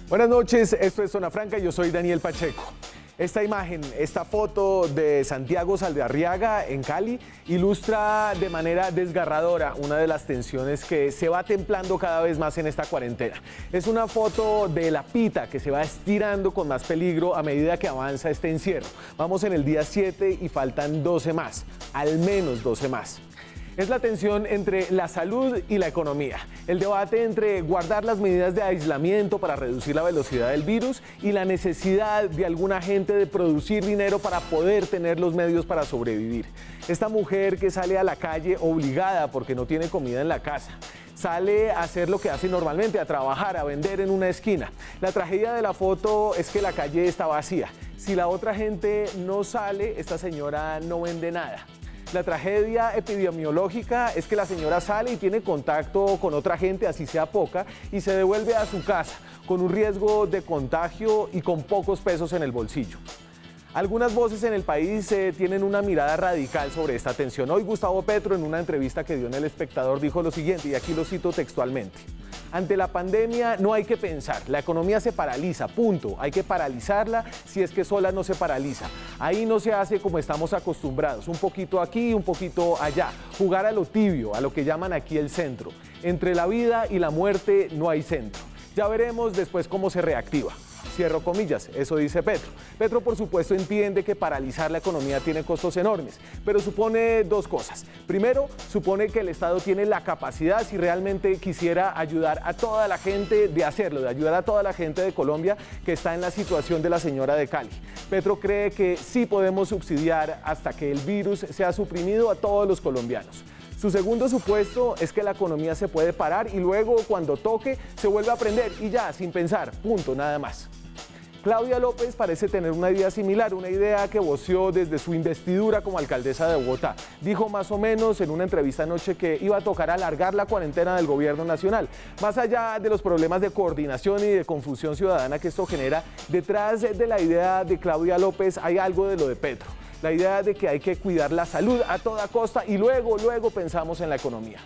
Buenas noches, esto es Zona Franca, yo soy Daniel Pacheco. Esta imagen, esta foto de Santiago Saldarriaga en Cali ilustra de manera desgarradora una de las tensiones que se va templando cada vez más en esta cuarentena. Es una foto de la pita que se va estirando con más peligro a medida que avanza este encierro. Vamos en el día 7 y faltan 12 más, al menos 12 más. Es la tensión entre la salud y la economía, el debate entre guardar las medidas de aislamiento para reducir la velocidad del virus y la necesidad de alguna gente de producir dinero para poder tener los medios para sobrevivir. Esta mujer que sale a la calle obligada porque no tiene comida en la casa, sale a hacer lo que hace normalmente, a trabajar, a vender en una esquina. La tragedia de la foto es que la calle está vacía. Si la otra gente no sale, esta señora no vende nada. La tragedia epidemiológica es que la señora sale y tiene contacto con otra gente, así sea poca, y se devuelve a su casa con un riesgo de contagio y con pocos pesos en el bolsillo. Algunas voces en el país tienen una mirada radical sobre esta tensión. Hoy Gustavo Petro, en una entrevista que dio en El Espectador, dijo lo siguiente, y aquí lo cito textualmente. Ante la pandemia no hay que pensar, la economía se paraliza, punto. Hay que paralizarla si es que sola no se paraliza. Ahí no se hace como estamos acostumbrados, un poquito aquí y un poquito allá. Jugar a lo tibio, a lo que llaman aquí el centro. Entre la vida y la muerte no hay centro. Ya veremos después cómo se reactiva. Cierro comillas, eso dice Petro. Petro, por supuesto, entiende que paralizar la economía tiene costos enormes, pero supone dos cosas. Primero, supone que el Estado tiene la capacidad, si realmente quisiera ayudar a toda la gente, de hacerlo, de ayudar a toda la gente de Colombia que está en la situación de la señora de Cali. Petro cree que sí podemos subsidiar hasta que el virus sea suprimido a todos los colombianos. Su segundo supuesto es que la economía se puede parar y luego, cuando toque, se vuelve a prender y ya, sin pensar, punto, nada más. Claudia López parece tener una idea similar, una idea que voció desde su investidura como alcaldesa de Bogotá. Dijo más o menos en una entrevista anoche que iba a tocar alargar la cuarentena del gobierno nacional. Más allá de los problemas de coordinación y de confusión ciudadana que esto genera, detrás de la idea de Claudia López hay algo de lo de Petro. La idea de que hay que cuidar la salud a toda costa y luego pensamos en la economía.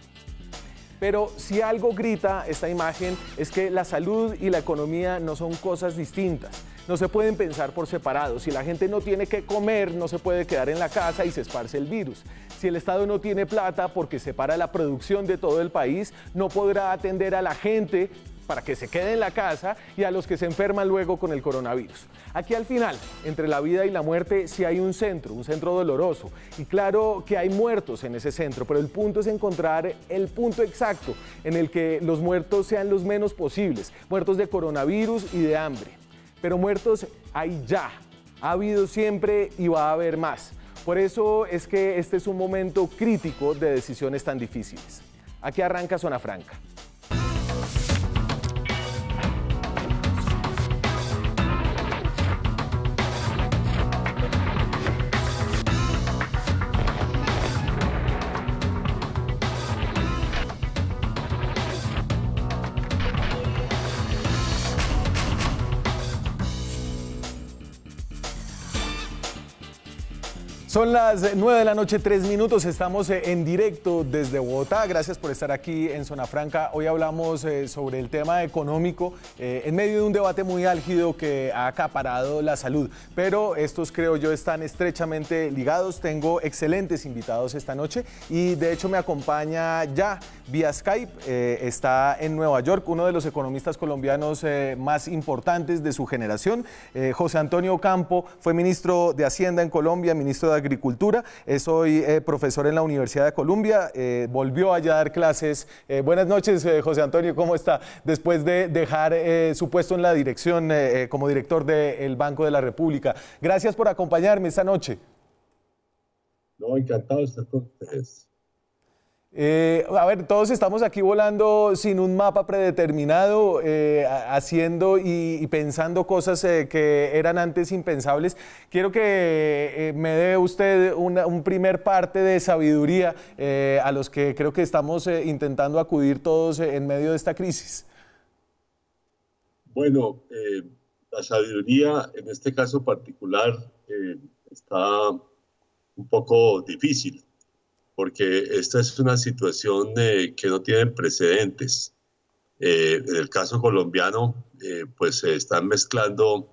Pero si algo grita esta imagen es que la salud y la economía no son cosas distintas. No se pueden pensar por separado. Si la gente no tiene que comer, no se puede quedar en la casa y se esparce el virus. Si el Estado no tiene plata porque separa la producción de todo el país, no podrá atender a la gente para que se quede en la casa y a los que se enferman luego con el coronavirus. Aquí al final, entre la vida y la muerte, sí hay un centro doloroso. Y claro que hay muertos en ese centro, pero el punto es encontrar el punto exacto en el que los muertos sean los menos posibles. Muertos de coronavirus y de hambre. Pero muertos hay ya. Ha habido siempre y va a haber más. Por eso es que este es un momento crítico de decisiones tan difíciles. Aquí arranca Zona Franca. Son las 9 de la noche, 3 minutos, estamos en directo desde Bogotá. Gracias por estar aquí en Zona Franca. Hoy hablamos sobre el tema económico en medio de un debate muy álgido que ha acaparado la salud. Pero estos, creo yo, están estrechamente ligados. Tengo excelentes invitados esta noche y de hecho me acompaña ya vía Skype. Está en Nueva York uno de los economistas colombianos más importantes de su generación. José Antonio Campo fue ministro de Hacienda en Colombia, ministro de Agricultura, es hoy profesor en la Universidad de Columbia, volvió allá a dar clases. Buenas noches, José Antonio, ¿cómo está? Después de dejar su puesto en la dirección como director del Banco de la República. Gracias por acompañarme esta noche. No, encantado de estar con ustedes. A ver, todos estamos aquí volando sin un mapa predeterminado, haciendo y pensando cosas que eran antes impensables. Quiero que me dé usted un primer parte de sabiduría a los que creo que estamos intentando acudir todos en medio de esta crisis. Bueno, la sabiduría en este caso particular está un poco difícil, porque esta es una situación que no tiene precedentes. En el caso colombiano, pues se están mezclando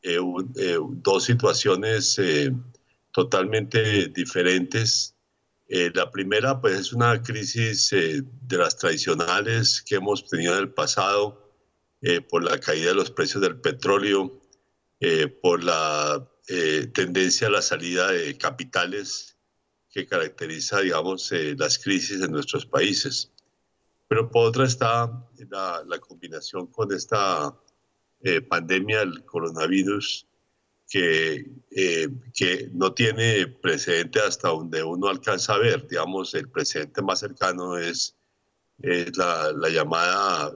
dos situaciones totalmente diferentes. La primera, pues, es una crisis de las tradicionales que hemos tenido en el pasado por la caída de los precios del petróleo, por la tendencia a la salida de capitales que caracteriza, digamos, las crisis en nuestros países. Pero por otra está la combinación con esta pandemia del coronavirus que no tiene precedente hasta donde uno alcanza a ver. Digamos, el precedente más cercano es la llamada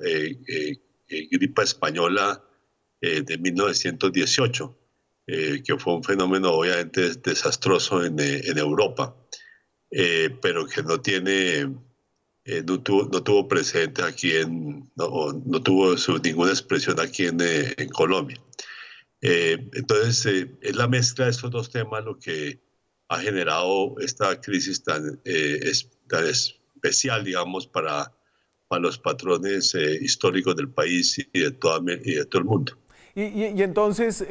gripa española de 1918, que fue un fenómeno obviamente desastroso en Europa, pero que no tiene... no tuvo precedentes aquí no tuvo ninguna expresión aquí en Colombia. Entonces, es la mezcla de estos dos temas lo que ha generado esta crisis tan especial, digamos, para los patrones históricos del país y de todo el mundo. Y entonces,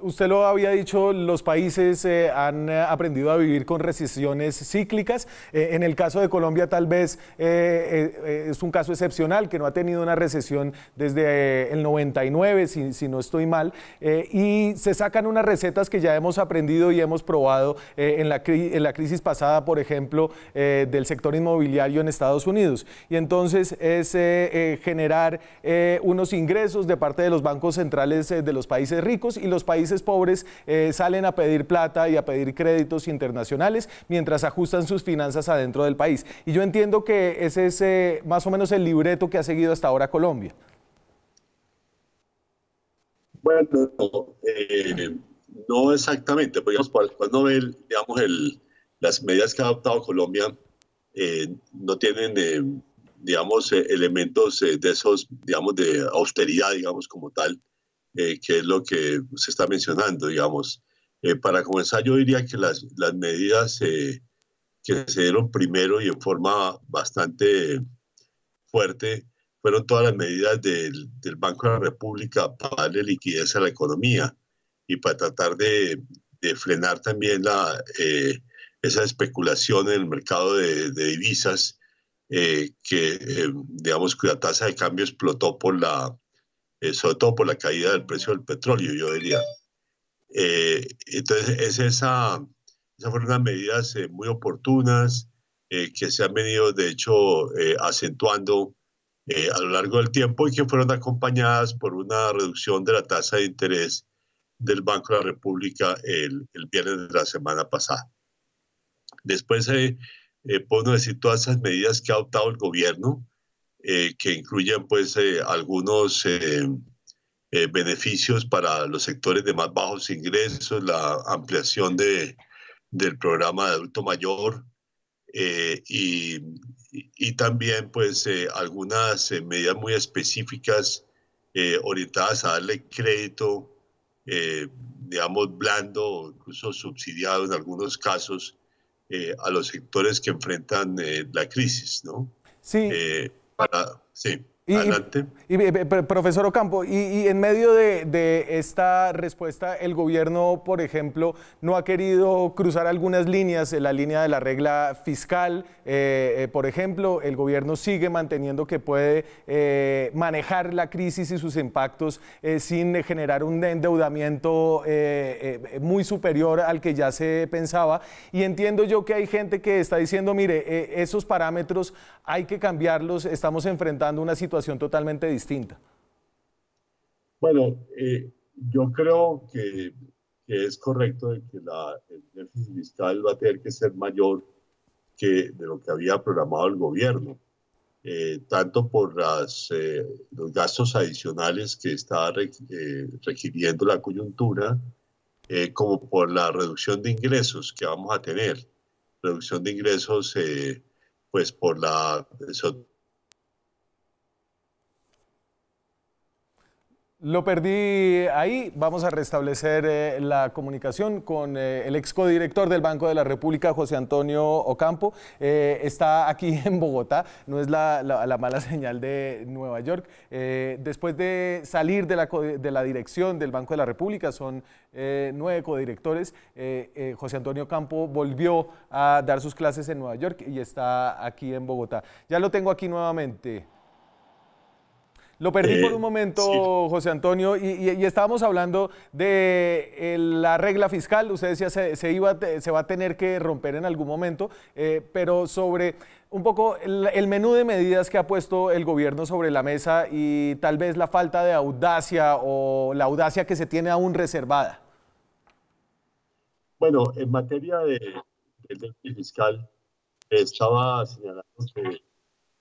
usted lo había dicho, los países han aprendido a vivir con recesiones cíclicas. En el caso de Colombia tal vez es un caso excepcional, que no ha tenido una recesión desde el 99, si no estoy mal, y se sacan unas recetas que ya hemos aprendido y hemos probado en la crisis pasada, por ejemplo, del sector inmobiliario en Estados Unidos. Y entonces es generar unos ingresos de parte de los bancos centrales de los países ricos, y los países pobres salen a pedir plata y a pedir créditos internacionales mientras ajustan sus finanzas adentro del país. Y yo entiendo que ese es más o menos el libreto que ha seguido hasta ahora Colombia. Bueno, no exactamente, porque cuando ve, digamos, las medidas que ha adoptado Colombia no tienen, digamos, elementos de esos, digamos, de austeridad, digamos, como tal, que es lo que se está mencionando, digamos. Para comenzar, yo diría que las medidas que se dieron primero y en forma bastante fuerte fueron todas las medidas del Banco de la República para darle liquidez a la economía y para tratar de frenar también esa especulación en el mercado de divisas digamos, cuya tasa de cambio explotó sobre todo por la caída del precio del petróleo, yo diría. Entonces, esas fueron unas medidas muy oportunas que se han venido, de hecho, acentuando a lo largo del tiempo y que fueron acompañadas por una reducción de la tasa de interés del Banco de la República el viernes de la semana pasada. Después, puedo decir todas esas medidas que ha adoptado el gobierno, que incluyen pues algunos beneficios para los sectores de más bajos ingresos, la ampliación del programa de adulto mayor y también pues algunas medidas muy específicas orientadas a darle crédito, digamos, blando o incluso subsidiado en algunos casos a los sectores que enfrentan la crisis, ¿no? Sí. Sí, adelante. Profesor Ocampo, y en medio de esta respuesta, el gobierno, por ejemplo, no ha querido cruzar algunas líneas, la línea de la regla fiscal, por ejemplo, el gobierno sigue manteniendo que puede manejar la crisis y sus impactos sin generar un endeudamiento muy superior al que ya se pensaba, y entiendo yo que hay gente que está diciendo, mire, esos parámetros hay que cambiarlos, estamos enfrentando una situación totalmente distinta. Bueno, yo creo que es correcto de que el déficit fiscal va a tener que ser mayor de lo que había programado el gobierno, tanto por los gastos adicionales que está requiriendo la coyuntura, como por la reducción de ingresos que vamos a tener. Reducción de ingresos, pues por Lo perdí ahí. Vamos a restablecer la comunicación con el ex codirector del Banco de la República, José Antonio Ocampo. Está aquí en Bogotá, no es la mala señal de Nueva York. Después de salir de la dirección del Banco de la República, son 9 codirectores, José Antonio Ocampo volvió a dar sus clases en Nueva York y está aquí en Bogotá. Ya lo tengo aquí nuevamente. Lo perdí por un Sí, momento, José Antonio, y estábamos hablando de la regla fiscal. Usted decía se va a tener que romper en algún momento, pero sobre un poco el menú de medidas que ha puesto el gobierno sobre la mesa y tal vez la falta de audacia o la audacia que se tiene aún reservada. bueno, en materia del déficit fiscal, estaba señalando que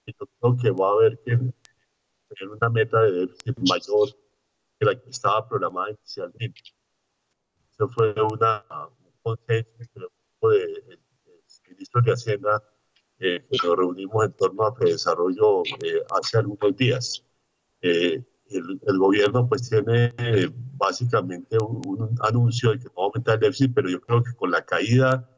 yo creo que va a haber que tener una meta de déficit mayor que la que estaba programada inicialmente. Eso fue un consenso entre el grupo de ministros de Hacienda que nos reunimos en torno a Desarrollo hace algunos días. El gobierno pues tiene básicamente un anuncio de que no va a aumentar el déficit, pero yo creo que con la caída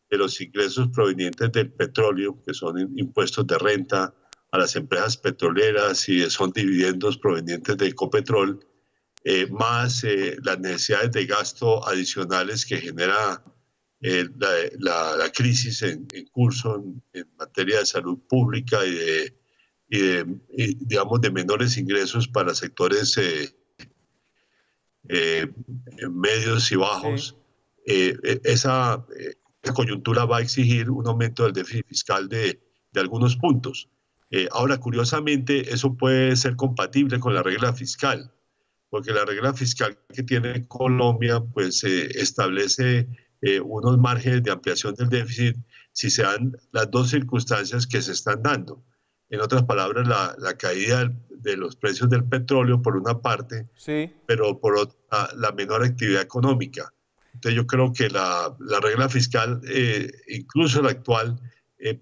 de los ingresos provenientes del petróleo, que son impuestos de renta a las empresas petroleras y son dividendos provenientes de Ecopetrol, más las necesidades de gasto adicionales que genera la crisis en curso en materia de salud pública digamos, de menores ingresos para sectores medios y Sí. bajos. Esa coyuntura va a exigir un aumento del déficit fiscal de algunos puntos. Ahora, curiosamente, eso puede ser compatible con la regla fiscal, porque la regla fiscal que tiene Colombia pues establece unos márgenes de ampliación del déficit si se dan las dos circunstancias que se están dando. En otras palabras, la caída de los precios del petróleo por una parte, Sí. pero por otra, la menor actividad económica. Entonces yo creo que la regla fiscal, incluso la actual,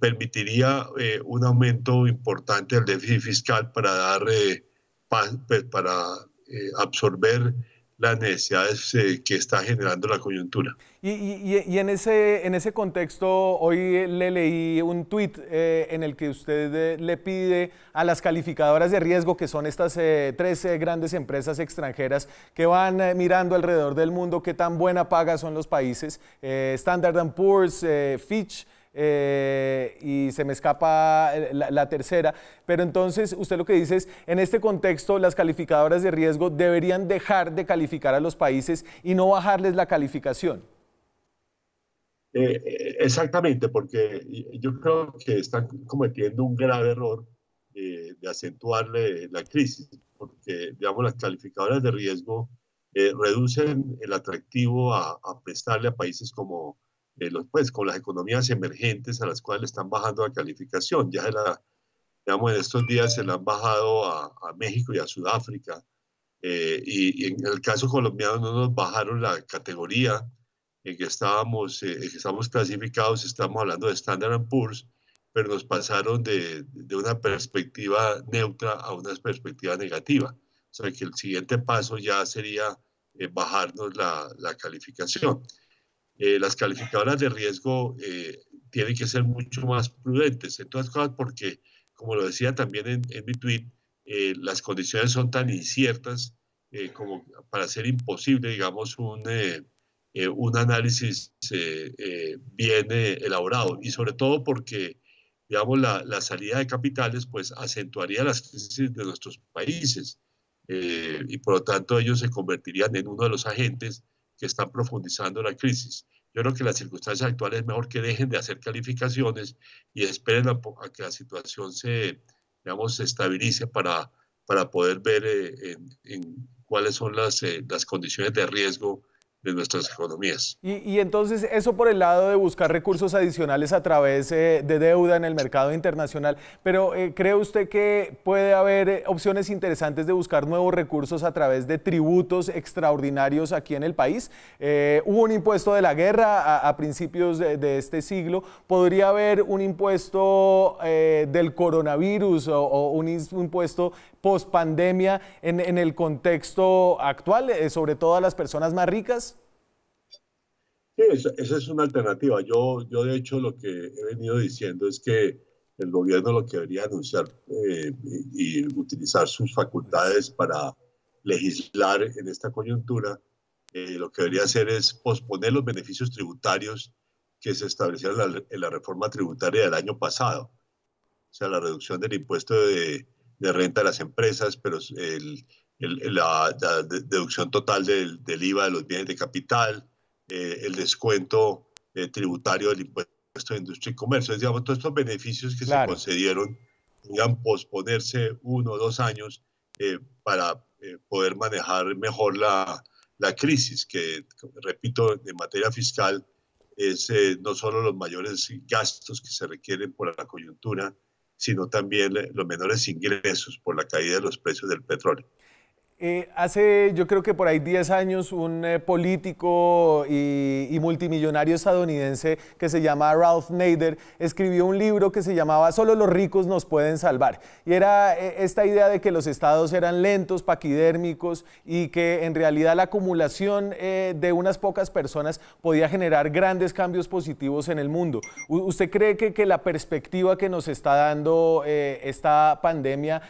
permitiría un aumento importante del déficit fiscal para dar para absorber las necesidades que está generando la coyuntura. Y en ese contexto, hoy le leí un tuit en el que usted le pide a las calificadoras de riesgo, que son estas 3 grandes empresas extranjeras que van mirando alrededor del mundo qué tan buena paga son los países, Standard Poor's, Fitch, y se me escapa la tercera, pero entonces usted lo que dice es, en este contexto las calificadoras de riesgo deberían dejar de calificar a los países y no bajarles la calificación. Exactamente, porque yo creo que están cometiendo un grave error de acentuarle la crisis, porque, digamos, las calificadoras de riesgo reducen el atractivo a prestarle a países como pues, con las economías emergentes a las cuales están bajando la calificación. Digamos, en estos días se la han bajado a México y a Sudáfrica, y en el caso colombiano no nos bajaron la categoría en que estamos clasificados, estamos hablando de Standard Poor's, pero nos pasaron de una perspectiva neutra a una perspectiva negativa. O sea que el siguiente paso ya sería bajarnos la calificación. Las calificadoras de riesgo tienen que ser mucho más prudentes, en todas cosas, porque, como lo decía también en mi tweet, las condiciones son tan inciertas como para ser imposible, digamos, un análisis bien elaborado, y sobre todo porque, digamos, la salida de capitales pues acentuaría las crisis de nuestros países, y por lo tanto ellos se convertirían en uno de los agentes que están profundizando la crisis. Yo creo que en las circunstancias actuales es mejor que dejen de hacer calificaciones y esperen a que la situación digamos, se estabilice para poder ver cuáles son las condiciones de riesgo de nuestras economías. Y entonces eso por el lado de buscar recursos adicionales a través de deuda en el mercado internacional, pero ¿cree usted que puede haber opciones interesantes de buscar nuevos recursos a través de tributos extraordinarios aquí en el país? Hubo un impuesto de la guerra a principios de este siglo. ¿Podría haber un impuesto del coronavirus o un impuesto post pandemia en el contexto actual, sobre todo a las personas más ricas? Sí, esa es una alternativa. Yo, de hecho, lo que he venido diciendo es que el gobierno lo que debería anunciar y utilizar sus facultades para legislar en esta coyuntura, lo que debería hacer es posponer los beneficios tributarios que se establecieron en la reforma tributaria del año pasado. O sea, la reducción del impuesto de renta de las empresas, pero la deducción total del IVA de los bienes de capital, el descuento tributario del impuesto de industria y comercio. Es, digamos, todos estos beneficios que se Claro. concedieron podían posponerse 1 o 2 años para poder manejar mejor la crisis, que, repito, en materia fiscal es no solo los mayores gastos que se requieren por la coyuntura, sino también los menores ingresos por la caída de los precios del petróleo. Hace, yo creo que por ahí 10 años, un político y multimillonario estadounidense que se llama Ralph Nader escribió un libro que se llamaba Solo los ricos nos pueden salvar. Y era esta idea de que los estados eran lentos, paquidérmicos y que en realidad la acumulación de unas pocas personas podía generar grandes cambios positivos en el mundo. ¿Usted cree que la perspectiva que nos está dando esta pandemia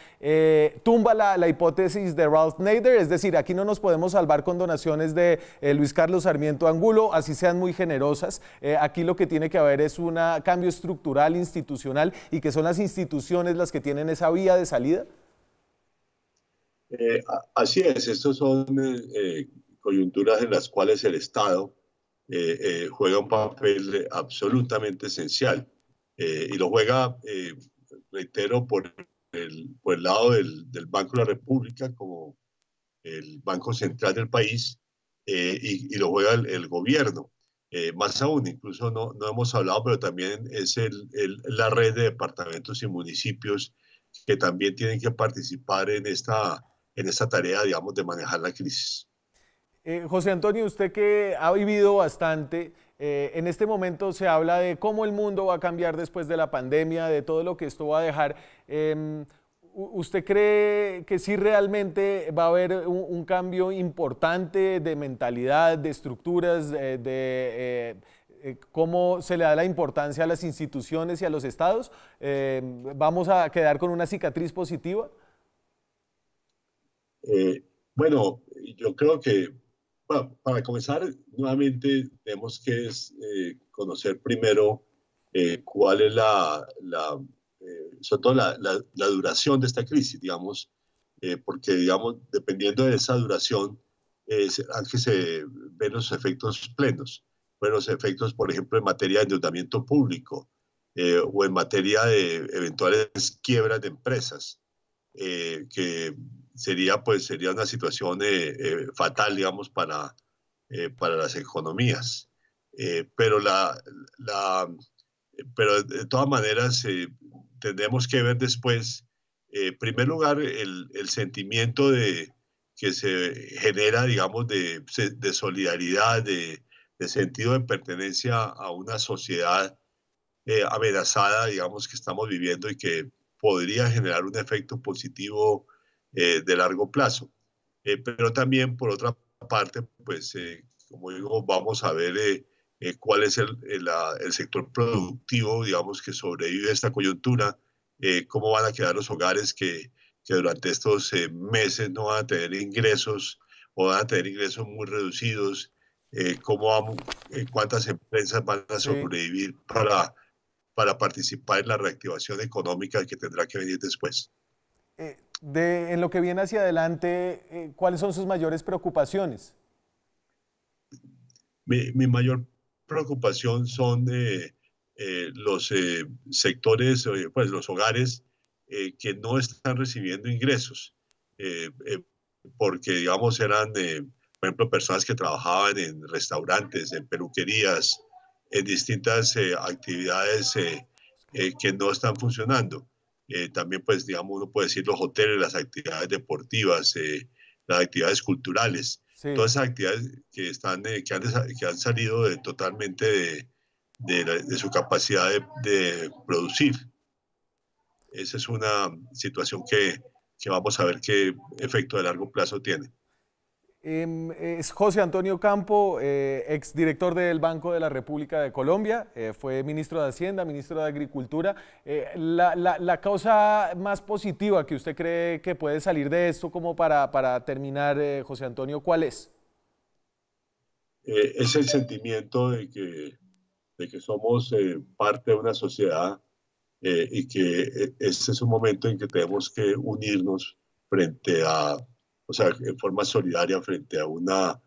tumba la hipótesis de Ralph Nader? Es decir, aquí no nos podemos salvar con donaciones de Luis Carlos Sarmiento Angulo, así sean muy generosas. Aquí lo que tiene que haber es un cambio estructural, institucional, y que son las instituciones las que tienen esa vía de salida. Así es, estas son coyunturas en las cuales el Estado juega un papel absolutamente esencial y lo juega, reitero, por el lado del Banco de la República como el Banco Central del país y lo juega el gobierno. Más aún, incluso no hemos hablado, pero también es la red de departamentos y municipios que también tienen que participar en esta tarea, digamos, de manejar la crisis. José Antonio, usted que ha vivido bastante, en este momento se habla de cómo el mundo va a cambiar después de la pandemia, de todo lo que esto va a dejar. ¿Usted cree que sí realmente va a haber un cambio importante de mentalidad, de estructuras, cómo se le da la importancia a las instituciones y a los estados? ¿Vamos a quedar con una cicatriz positiva? Bueno, yo creo que para comenzar, nuevamente tenemos que conocer primero cuál es sobre todo la duración de esta crisis, digamos, porque, digamos, dependiendo de esa duración, será que se ven los efectos plenos, ven los efectos, por ejemplo, en materia de endeudamiento público o en materia de eventuales quiebras de empresas, que sería una situación fatal, digamos, para las economías. Pero pero de todas maneras tendremos que ver después, en primer lugar, el sentimiento que se genera, digamos, de solidaridad, de sentido de pertenencia a una sociedad amenazada, digamos, que estamos viviendo y que podría generar un efecto positivo de largo plazo. Pero también, por otra parte, pues, como digo, vamos a ver cuál es el sector productivo, digamos, que sobrevive a esta coyuntura, cómo van a quedar los hogares que durante estos meses no van a tener ingresos o van a tener ingresos muy reducidos, cuántas empresas van a Sí. sobrevivir para participar en la reactivación económica que tendrá que venir después. En lo que viene hacia adelante, ¿cuáles son sus mayores preocupaciones? Mi mayor preocupación son los sectores, pues los hogares que no están recibiendo ingresos, porque digamos eran por ejemplo, personas que trabajaban en restaurantes, en peluquerías, en distintas actividades que no están funcionando. También, pues, digamos, uno puede decir los hoteles, las actividades deportivas, las actividades culturales, Sí. todas esas actividades que han salido totalmente de su capacidad de producir. Esa es una situación que vamos a ver qué efecto de largo plazo tiene. Es José Antonio Campo, exdirector del Banco de la República de Colombia, fue ministro de Hacienda, ministro de Agricultura. La causa más positiva que usted cree que puede salir de esto como para terminar, José Antonio, ¿cuál es? Es el sentimiento de que somos parte de una sociedad y que este es un momento en que tenemos que unirnos frente a, o sea, en forma solidaria frente a una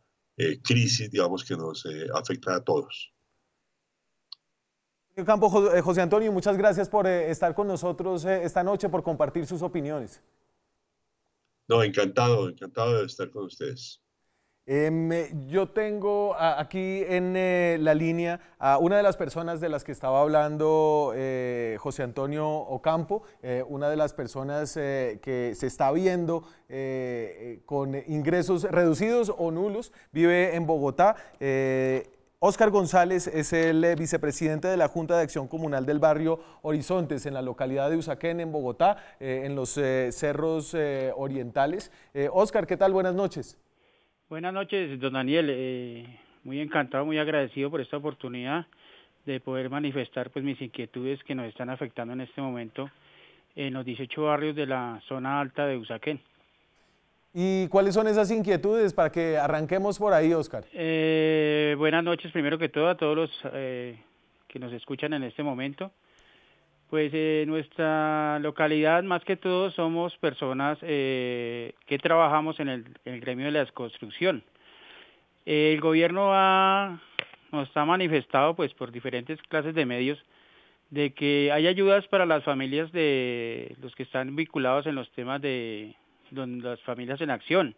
crisis, digamos, que nos afecta a todos. Campo, José Antonio, muchas gracias por estar con nosotros esta noche, por compartir sus opiniones. No, encantado de estar con ustedes. Yo tengo aquí en la línea a una de las personas de las que estaba hablando José Antonio Ocampo, una de las personas que se está viendo con ingresos reducidos o nulos, vive en Bogotá. Óscar González es el vicepresidente de la Junta de Acción Comunal del barrio Horizontes, en la localidad de Usaquén, en Bogotá, en los cerros orientales. Óscar, ¿qué tal? Buenas noches. Buenas noches, don Daniel. Muy encantado, muy agradecido por esta oportunidad de poder manifestar pues mis inquietudes que nos están afectando en este momento en los 18 barrios de la zona alta de Usaquén. ¿Y cuáles son esas inquietudes para que arranquemos por ahí, Óscar? Buenas noches, primero que todo, a todos los que nos escuchan en este momento. Pues nuestra localidad, más que todo, somos personas que trabajamos en el gremio de la construcción. El gobierno nos ha manifestado, pues, por diferentes clases de medios, de que hay ayudas para las familias de los que están vinculados en los temas de las familias en acción,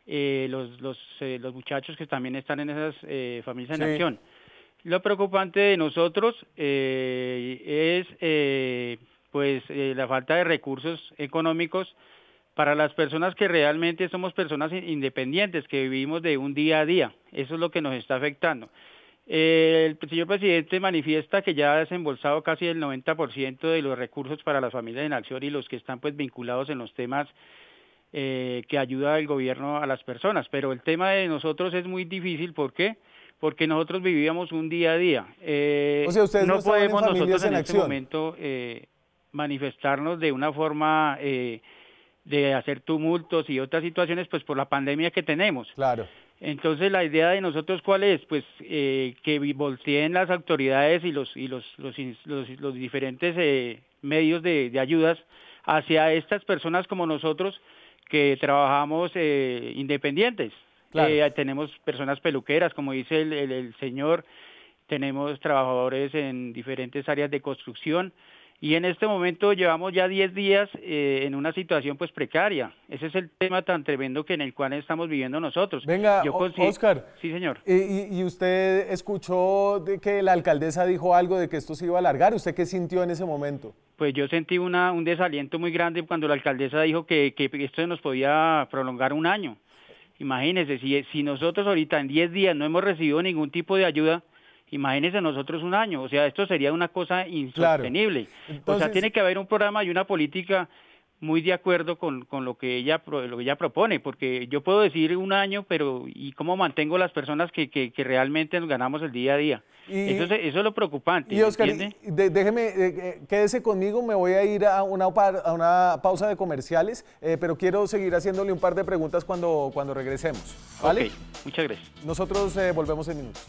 los muchachos que también están en esas familias en acción. Lo preocupante de nosotros es la falta de recursos económicos para las personas que realmente somos personas independientes, que vivimos de un día a día. Eso es lo que nos está afectando. El señor presidente manifiesta que ya ha desembolsado casi el 90% de los recursos para las familias en acción y los que están pues vinculados en los temas que ayuda el gobierno a las personas. Pero el tema de nosotros es muy difícil. ¿Por qué? Porque nosotros vivíamos un día a día. O sea, ustedes no podemos nosotros en este momento manifestarnos de una forma de hacer tumultos y otras situaciones, pues por la pandemia que tenemos. Claro. Entonces la idea de nosotros ¿cuál es? Pues que volteen las autoridades y los diferentes medios de ayudas hacia estas personas como nosotros que trabajamos independientes. Claro. Tenemos personas peluqueras, como dice el señor, tenemos trabajadores en diferentes áreas de construcción y en este momento llevamos ya 10 días en una situación pues precaria. Ese es el tema tan tremendo en el cual estamos viviendo nosotros. Venga, Óscar. Sí, señor. ¿Y usted escuchó de que la alcaldesa dijo algo de que esto se iba a alargar? ¿Usted qué sintió en ese momento? Pues yo sentí un desaliento muy grande cuando la alcaldesa dijo que esto nos podía prolongar un año. Imagínense, si nosotros ahorita en 10 días no hemos recibido ningún tipo de ayuda, imagínense nosotros un año, o sea, esto sería una cosa insostenible. Claro. Entonces, o sea, tiene que haber un programa y una política muy de acuerdo con lo que ella propone, porque yo puedo decir un año, pero ¿y cómo mantengo las personas que realmente nos ganamos el día a día? Eso es lo preocupante. Y Óscar, déjeme, quédese conmigo, me voy a ir a una pausa de comerciales, pero quiero seguir haciéndole un par de preguntas cuando regresemos, ¿vale? Ok, muchas gracias. Nosotros volvemos en minutos.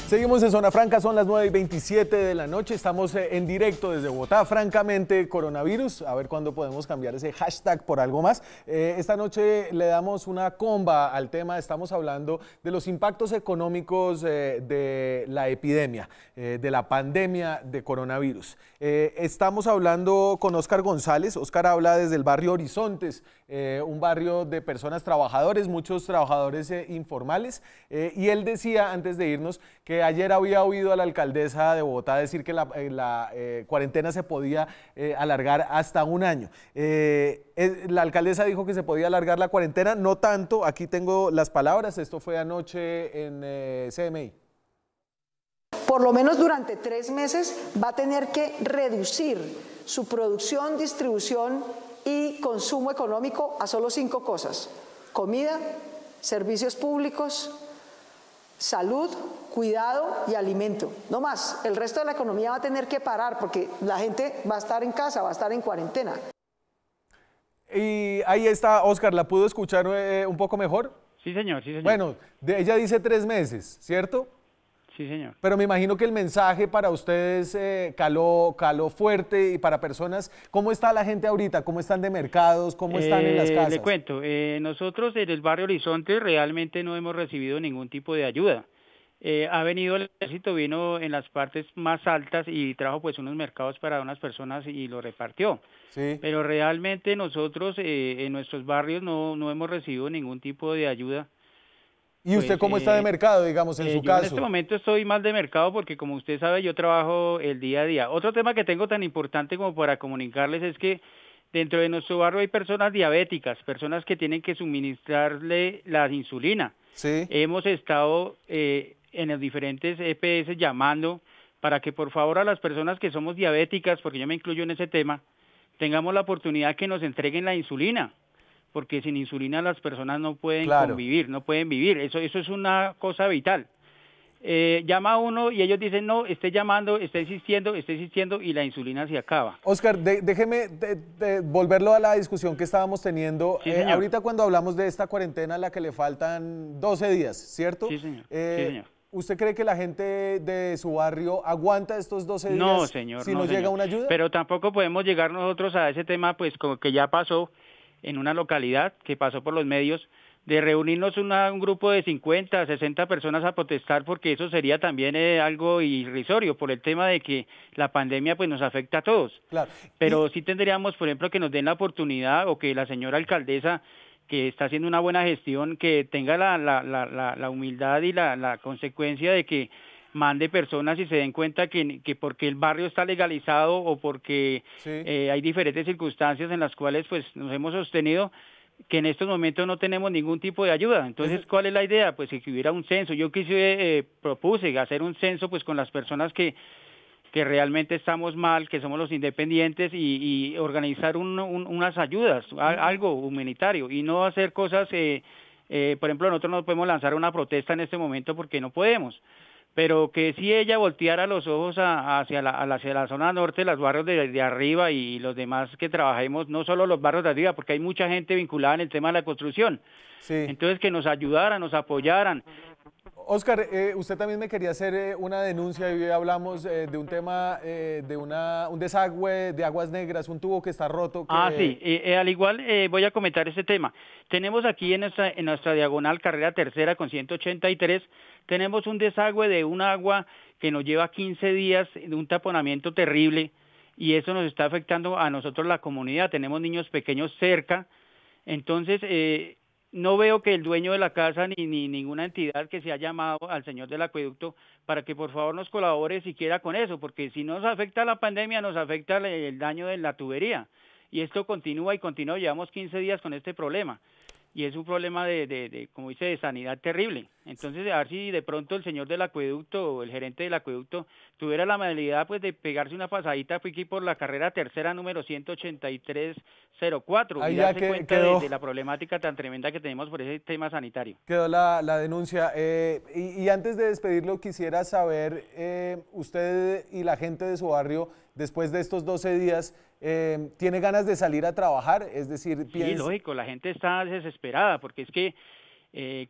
Seguimos en Zona Franca, son las 9:27 de la noche, estamos en directo desde Bogotá, francamente coronavirus, a ver cuándo podemos cambiar ese hashtag por algo más. Esta noche le damos una comba al tema, estamos hablando de los impactos económicos de la epidemia, de la pandemia de coronavirus. Estamos hablando con Óscar González. Óscar habla desde el barrio Horizontes, un barrio de personas trabajadores, muchos trabajadores informales, y él decía antes de irnos que ayer había oído a la alcaldesa de Bogotá decir que la cuarentena se podía alargar hasta un año. La alcaldesa dijo que se podía alargar la cuarentena, no tanto, aquí tengo las palabras, esto fue anoche en CMI. Por lo menos durante 3 meses va a tener que reducir su producción, distribución y consumo económico a solo 5 cosas: comida, servicios públicos, salud, cuidado y alimento. No más, el resto de la economía va a tener que parar porque la gente va a estar en casa, va a estar en cuarentena. Y ahí está, Óscar, ¿la pudo escuchar un poco mejor? Sí, señor, sí, señor. Bueno, ella dice 3 meses, ¿cierto? Sí, señor. Pero me imagino que el mensaje para ustedes caló fuerte, y para personas, ¿cómo está la gente ahorita? ¿Cómo están de mercados? ¿Cómo están en las casas? Le cuento, nosotros en el barrio Horizonte realmente no hemos recibido ningún tipo de ayuda. Ha venido el ejército, vino en las partes más altas y trajo pues unos mercados para unas personas y lo repartió. Sí. Pero realmente nosotros en nuestros barrios no hemos recibido ningún tipo de ayuda. ¿Y usted cómo está de mercado, digamos, en su yo caso? En este momento estoy mal de mercado porque, como usted sabe, yo trabajo el día a día. Otro tema que tengo tan importante como para comunicarles es que dentro de nuestro barrio hay personas diabéticas, personas que tienen que suministrarle la insulina. Sí. Hemos estado en los diferentes EPS llamando para que por favor a las personas que somos diabéticas, porque yo me incluyo en ese tema, tengamos la oportunidad que nos entreguen la insulina, porque sin insulina las personas no pueden convivir, no pueden vivir, eso es una cosa vital. Llama a uno y ellos dicen, no, esté llamando, esté insistiendo, y la insulina se acaba. Óscar, déjeme volverlo a la discusión que estábamos teniendo. Sí, ahorita cuando hablamos de esta cuarentena a la que le faltan 12 días, ¿cierto? Sí, señor. Sí, señor. ¿Usted cree que la gente de su barrio aguanta estos 12 días? No, señor. Si no llega una ayuda. Pero tampoco podemos llegar nosotros a ese tema, pues como que ya pasó en una localidad, que pasó por los medios, de reunirnos un grupo de 50, 60 personas a protestar, porque eso sería también algo irrisorio por el tema de que la pandemia pues nos afecta a todos. Claro. Pero sí tendríamos, por ejemplo, que nos den la oportunidad, o que la señora alcaldesa, que está haciendo una buena gestión, que tenga la humildad y la consecuencia de que mande personas y se den cuenta que porque el barrio está legalizado o porque sí, hay diferentes circunstancias en las cuales pues nos hemos sostenido, que en estos momentos no tenemos ningún tipo de ayuda. Entonces, ¿cuál es la idea? Pues que hubiera un censo. Yo propuse hacer un censo pues con las personas que realmente estamos mal, que somos los independientes, y organizar unas ayudas, algo humanitario, y no hacer cosas, por ejemplo, nosotros no podemos lanzar una protesta en este momento porque no podemos, pero que si ella volteara los ojos hacia la zona norte, los barrios de arriba y los demás que trabajemos, no solo los barrios de arriba, porque hay mucha gente vinculada en el tema de la construcción. Sí. Entonces, que nos ayudaran, nos apoyaran. Óscar, usted también me quería hacer una denuncia, y hoy hablamos de un tema, un desagüe de aguas negras, un tubo que está roto. Sí, al igual voy a comentar ese tema. Tenemos aquí en nuestra diagonal carrera tercera con 183, tenemos un desagüe de un agua que nos lleva 15 días de un taponamiento terrible, y eso nos está afectando a nosotros, la comunidad. Tenemos niños pequeños cerca, entonces no veo que el dueño de la casa ni ninguna entidad que se ha llamado al señor del acueducto para que por favor nos colabore siquiera con eso, porque si nos afecta la pandemia, nos afecta el daño de la tubería, y esto continúa y continúa. Llevamos 15 días con este problema, y es un problema como dice, de sanidad terrible. Entonces, a ver si de pronto el señor del acueducto o el gerente del acueducto tuviera la amabilidad pues de pegarse una pasadita aquí por la carrera tercera número 18304 y darse cuenta de la problemática tan tremenda que tenemos por ese tema sanitario. Quedó la denuncia. Y antes de despedirlo, quisiera saber, usted y la gente de su barrio, después de estos 12 días, ¿tiene ganas de salir a trabajar? Es decir, Sí, lógico, la gente está desesperada, porque es que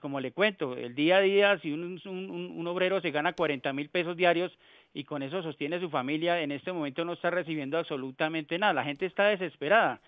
como le cuento, el día a día, si un obrero se gana 40.000 pesos diarios y con eso sostiene su familia, en este momento no está recibiendo absolutamente nada. La gente está desesperada.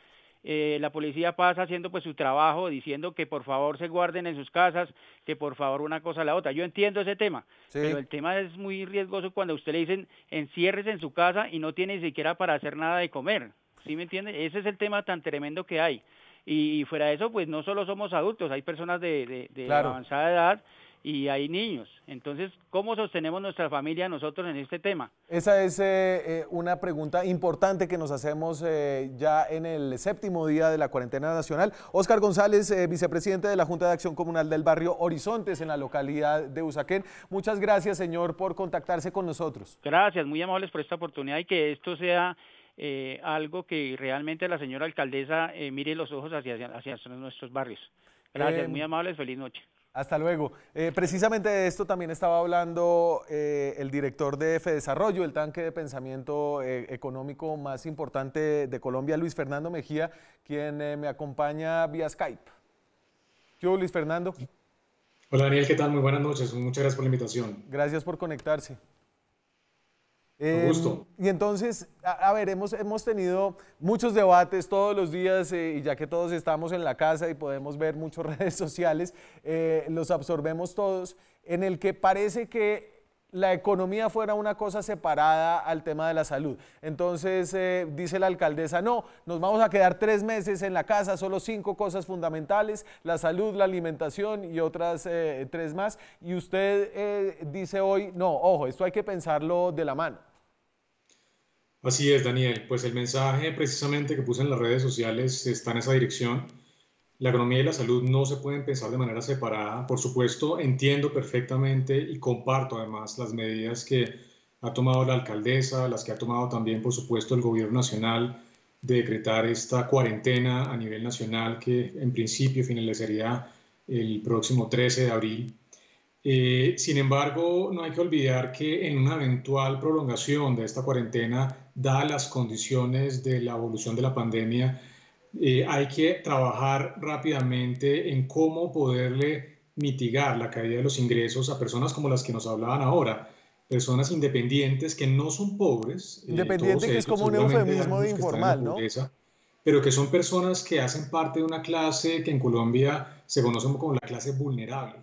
La policía pasa haciendo pues su trabajo, diciendo que por favor se guarden en sus casas, que por favor una cosa a la otra. Yo entiendo ese tema, sí, pero el tema es muy riesgoso cuando a usted le dicen enciérrese en su casa y no tiene ni siquiera para hacer nada de comer. ¿Sí me entiende? Ese es el tema tan tremendo que hay. Y fuera de eso, pues no solo somos adultos, hay personas de claro, avanzada edad y hay niños. Entonces, ¿cómo sostenemos nuestra familia nosotros en este tema? Esa es una pregunta importante que nos hacemos ya en el 7º día de la cuarentena nacional. Óscar González, vicepresidente de la Junta de Acción Comunal del barrio Horizontes en la localidad de Usaquén. Muchas gracias, señor, por contactarse con nosotros. Gracias, muy amables por esta oportunidad y que esto sea algo que realmente la señora alcaldesa mire los ojos hacia nuestros barrios. Gracias, muy amables, feliz noche. Hasta luego. Precisamente de esto también estaba hablando el director de Fedesarrollo, el tanque de pensamiento económico más importante de Colombia, Luis Fernando Mejía, quien me acompaña vía Skype. ¿Yo, Luis Fernando? Hola Daniel, ¿qué tal? Muy buenas noches, muchas gracias por la invitación. Gracias por conectarse. Con gusto. Y entonces, a ver, hemos tenido muchos debates todos los días y ya que todos estamos en la casa y podemos ver muchas redes sociales, los absorbemos todos, en el que parece que la economía fuera una cosa separada al tema de la salud. Entonces, dice la alcaldesa, no, nos vamos a quedar 3 meses en la casa, solo 5 cosas fundamentales, la salud, la alimentación y otras 3 más. Y usted dice hoy, no, ojo, esto hay que pensarlo de la mano. Así es, Daniel. Pues el mensaje precisamente que puse en las redes sociales está en esa dirección. La economía y la salud no se pueden pensar de manera separada. Por supuesto, entiendo perfectamente y comparto además las medidas que ha tomado la alcaldesa, las que ha tomado también, por supuesto, el gobierno nacional de decretar esta cuarentena a nivel nacional que en principio finalizaría el próximo 13 de abril. Sin embargo, no hay que olvidar que en una eventual prolongación de esta cuarentena, dadas las condiciones de la evolución de la pandemia, hay que trabajar rápidamente en cómo poderle mitigar la caída de los ingresos a personas como las que nos hablaban ahora, personas independientes que no son pobres. Independiente que es como un eufemismo de informal, ¿no? Pero que son personas que hacen parte de una clase que en Colombia se conoce como la clase vulnerable.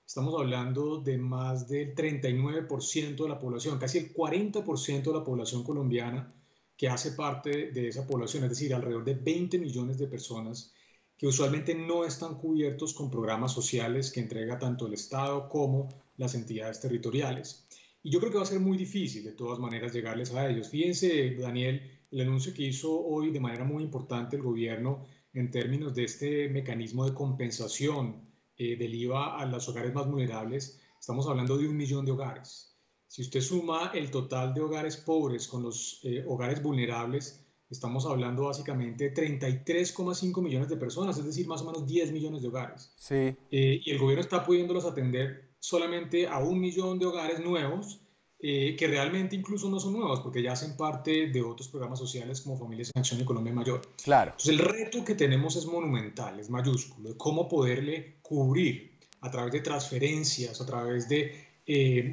Estamos hablando de más del 39% de la población, casi el 40% de la población colombiana que hace parte de esa población, es decir, alrededor de 20 millones de personas que usualmente no están cubiertos con programas sociales que entrega tanto el Estado como las entidades territoriales. Y yo creo que va a ser muy difícil de todas maneras llegarles a ellos. Fíjense, Daniel, el anuncio que hizo hoy de manera muy importante el gobierno en términos de este mecanismo de compensación del IVA a los hogares más vulnerables, estamos hablando de 1 millón de hogares. Si usted suma el total de hogares pobres con los hogares vulnerables, estamos hablando básicamente de 33,5 millones de personas, es decir, más o menos 10 millones de hogares. Sí. Y el gobierno está pudiéndolos atender solamente a 1 millón de hogares nuevos, que realmente incluso no son nuevos, porque ya hacen parte de otros programas sociales como Familias en Acción y Colombia Mayor. Claro. Entonces el reto que tenemos es monumental, es mayúsculo, de cómo poderle cubrir a través de transferencias, a través de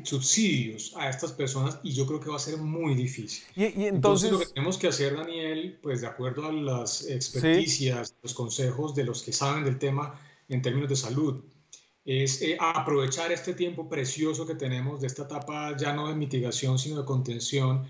subsidios a estas personas, y yo creo que va a ser muy difícil. Y entonces lo que tenemos que hacer, Daniel, pues de acuerdo a las experticias, ¿sí?, los consejos de los que saben del tema en términos de salud, es aprovechar este tiempo precioso que tenemos de esta etapa ya no de mitigación sino de contención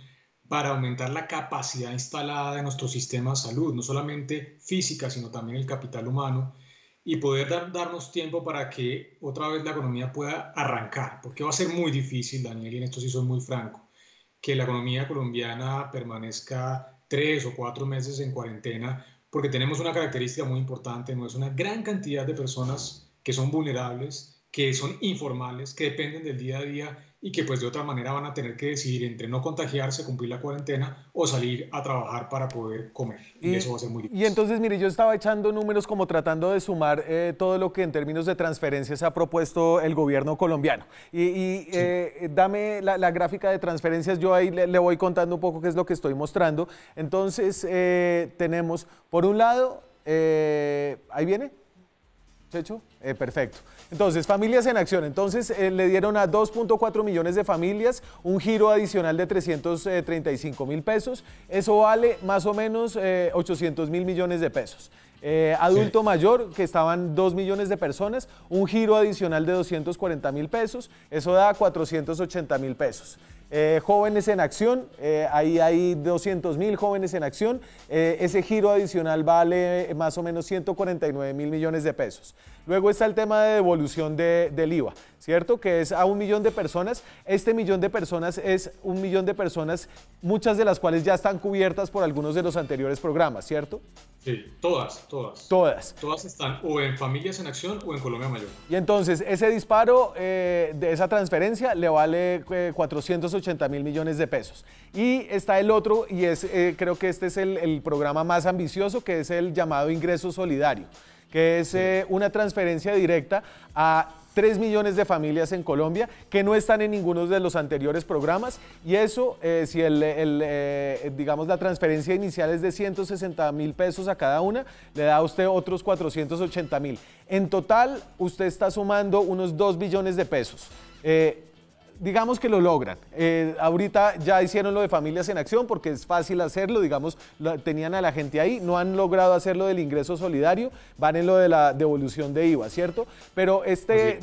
para aumentar la capacidad instalada de nuestro sistema de salud, no solamente física sino también el capital humano, y poder darnos tiempo para que otra vez la economía pueda arrancar, porque va a ser muy difícil, Daniel, y en esto sí soy muy franco, que la economía colombiana permanezca 3 o 4 meses en cuarentena, porque tenemos una característica muy importante, no es una gran cantidad de personas que son vulnerables, que son informales, que dependen del día a día y que pues de otra manera van a tener que decidir entre no contagiarse, cumplir la cuarentena o salir a trabajar para poder comer. Y eso va a ser muy difícil. Y entonces, mire, yo estaba echando números como tratando de sumar todo lo que en términos de transferencias ha propuesto el gobierno colombiano. Sí. Dame la gráfica de transferencias, yo ahí le voy contando un poco qué es lo que estoy mostrando. Entonces, tenemos, por un lado, ahí viene. Checho, perfecto. Entonces, familias en acción. Entonces, le dieron a 2.4 millones de familias un giro adicional de 335.000 pesos. Eso vale más o menos 800.000 millones de pesos. Adulto mayor, que estaban 2 millones de personas, un giro adicional de 240.000 pesos. Eso da 480.000 pesos. Jóvenes en acción, ahí hay 200.000 jóvenes en acción, ese giro adicional vale más o menos 149.000 millones de pesos. Luego está el tema de devolución del IVA, ¿cierto? Que es a 1 millón de personas. Este millón de personas es 1 millón de personas, muchas de las cuales ya están cubiertas por algunos de los anteriores programas, ¿cierto? Sí, todas. Todas están o en Familias en Acción o en Colombia Mayor. Y entonces ese disparo de esa transferencia le vale 480.000 millones de pesos. Y está el otro, y creo que este es el programa más ambicioso, que es el llamado ingreso solidario, que es una transferencia directa a 3 millones de familias en Colombia que no están en ninguno de los anteriores programas, y eso, si digamos la transferencia inicial es de 160.000 pesos a cada una, le da a usted otros 480.000. En total, usted está sumando unos 2 billones de pesos. Digamos que lo logran. Ahorita ya hicieron lo de Familias en Acción porque es fácil hacerlo, digamos, tenían a la gente ahí, no han logrado hacerlo del ingreso solidario, van en lo de la devolución de IVA, ¿cierto? Pero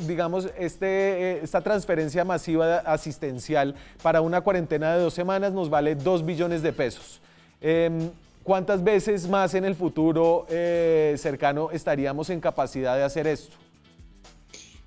digamos, esta transferencia masiva asistencial para una cuarentena de 2 semanas nos vale 2 billones de pesos. ¿Cuántas veces más en el futuro cercano estaríamos en capacidad de hacer esto?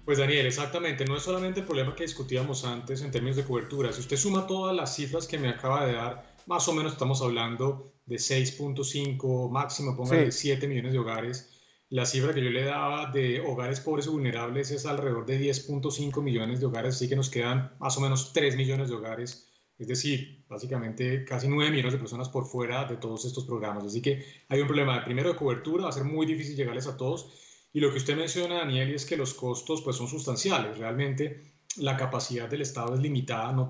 Pues Daniel, exactamente, no es solamente el problema que discutíamos antes en términos de cobertura. Si usted suma todas las cifras que me acaba de dar, más o menos estamos hablando de 6.5, máximo, póngale 7 millones de hogares. La cifra que yo le daba de hogares pobres o vulnerables es alrededor de 10.5 millones de hogares, así que nos quedan más o menos 3 millones de hogares, es decir, básicamente casi 9 millones de personas por fuera de todos estos programas. Así que hay un problema, primero, de cobertura, va a ser muy difícil llegarles a todos. Y lo que usted menciona, Daniel, es que los costos pues, son sustanciales. Realmente la capacidad del Estado es limitada. No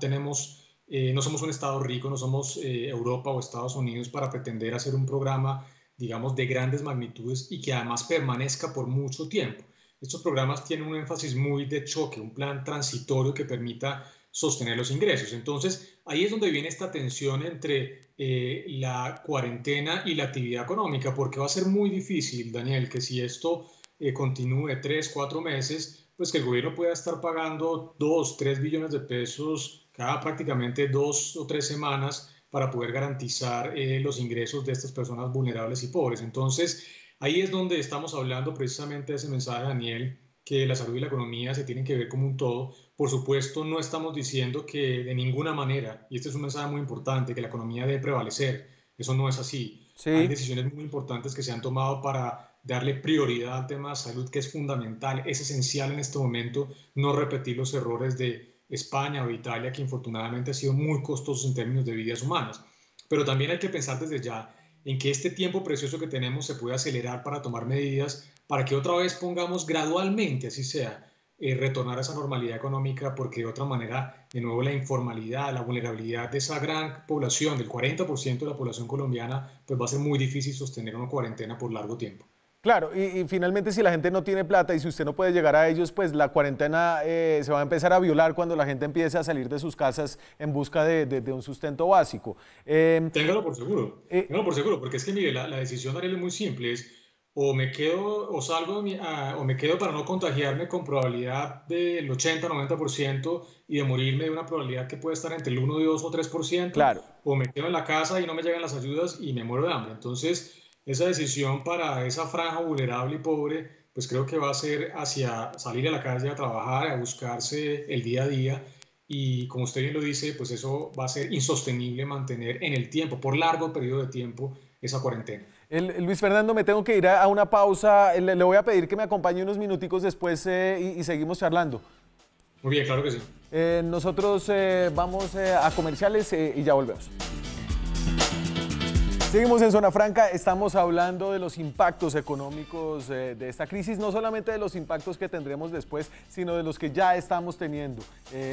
somos un Estado rico, no somos Europa o Estados Unidos para pretender hacer un programa, digamos, de grandes magnitudes y que además permanezca por mucho tiempo. Estos programas tienen un énfasis muy de choque, un plan transitorio que permita sostener los ingresos. Entonces, ahí es donde viene esta tensión entre la cuarentena y la actividad económica, porque va a ser muy difícil, Daniel, que si esto continúe 3, 4 meses, pues que el gobierno pueda estar pagando 2, 3 billones de pesos cada prácticamente 2 o 3 semanas para poder garantizar los ingresos de estas personas vulnerables y pobres. Entonces, ahí es donde estamos hablando precisamente de ese mensaje, Daniel, que la salud y la economía se tienen que ver como un todo. Por supuesto, no estamos diciendo que de ninguna manera, y este es un mensaje muy importante, que la economía debe prevalecer. Eso no es así. Sí. Hay decisiones muy importantes que se han tomado para darle prioridad al tema de salud, que es fundamental, es esencial en este momento no repetir los errores de España o Italia, que infortunadamente han sido muy costosos en términos de vidas humanas. Pero también hay que pensar desde ya en que este tiempo precioso que tenemos se puede acelerar para tomar medidas para que otra vez pongamos gradualmente, así sea, retornar a esa normalidad económica, porque de otra manera, de nuevo, la informalidad, la vulnerabilidad de esa gran población, del 40% de la población colombiana, pues va a ser muy difícil sostener una cuarentena por largo tiempo. Claro, y finalmente si la gente no tiene plata y si usted no puede llegar a ellos, pues la cuarentena se va a empezar a violar cuando la gente empiece a salir de sus casas en busca de un sustento básico. Téngalo por seguro, porque es que mire, la decisión, Ariel, es muy simple, es o me quedo o salgo o me quedo para no contagiarme con probabilidad del 80-90% y de morirme de una probabilidad que puede estar entre el 1, 2 o 3%, claro. O me quedo en la casa y no me llegan las ayudas y me muero de hambre. Entonces, esa decisión para esa franja vulnerable y pobre, pues creo que va a ser hacia salir a la calle a trabajar, a buscarse el día a día, y como usted bien lo dice, pues eso va a ser insostenible mantener en el tiempo, por largo periodo de tiempo, esa cuarentena. Luis Fernando, me tengo que ir a una pausa, le voy a pedir que me acompañe unos minuticos después y seguimos charlando. Muy bien, claro que sí. Nosotros vamos a comerciales y ya volvemos. Seguimos en Zona Franca, estamos hablando de los impactos económicos de esta crisis, no solamente de los impactos que tendremos después, sino de los que ya estamos teniendo.